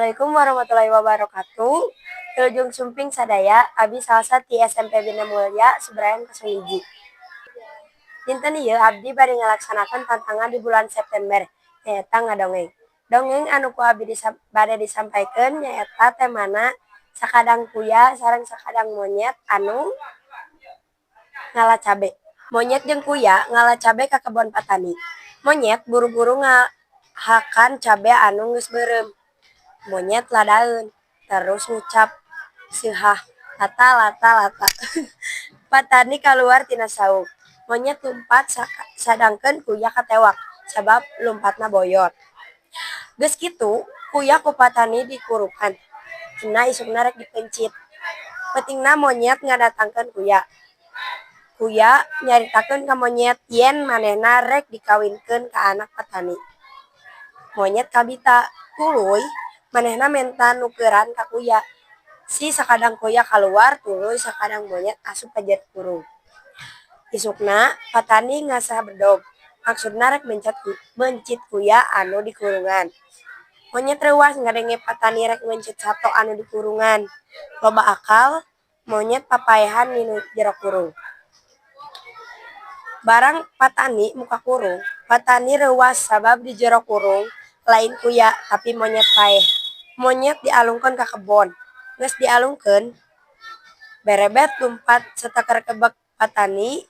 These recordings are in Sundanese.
Assalamualaikum warahmatullahi wabarakatuh. Wilujeng sumping sadaya, abdi salsa ti SMP Bina Mulya, Subrayan 01. Dinten ieu abdi bari ngalaksanakeun tantangan di bulan September, nyaeta ngadongeng. Dongeng anu ku abdi bade disampaikeun nyaeta temana sakadang kuya sareng sakadang monyet anu ngalacabe. Monyet jeung kuya ngalacabe ka kebon patani. Monyet buru-buru ngahakan cabe anu geus beureum. Monyet ladaeun, terus ngucap seuhah, lata lata lata. Patani kaluar tina saung. Monyet lumpat sadangkeun kuya katewak, sabab lumpatna boyot. Geus kitu, kuya ku patani dikurukan. Cenah isukna rek dipencit. Pentingna monyet ngadatangkeun kuya. Kuya nyaritakeun ka monyet yen manehna rek dikawinkeun ka anak patani. Monyet kabita, tuluy manehna menta nukeuran ka kuya. Si sakadang kuya kaluar, tuluy sakadang monyet asup ka jero kurung. Isukna patani ngasah bedog, maksudna rek mencit kuya anu di kurungan. Monyet reuas ngadenge patani rek mencit sato anu di kurungan. Loba akal, monyet papaehan di jero kurung. Barang patani muka kurung, patani reuas sabab di jero kurung lain kuya tapi monyet paeh. Monyet dialungkeun ka kebon. Geus dialungkeun, berebet lumpat satakar kebek patani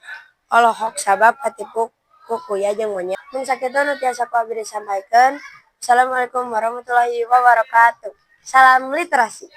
olohok sabab katipu ku kuya jeung monyet. Mun sakitu nu tiasa ku abdi disampaikeun. Assalamualaikum warahmatullahi wabarakatuh. Salam literasi.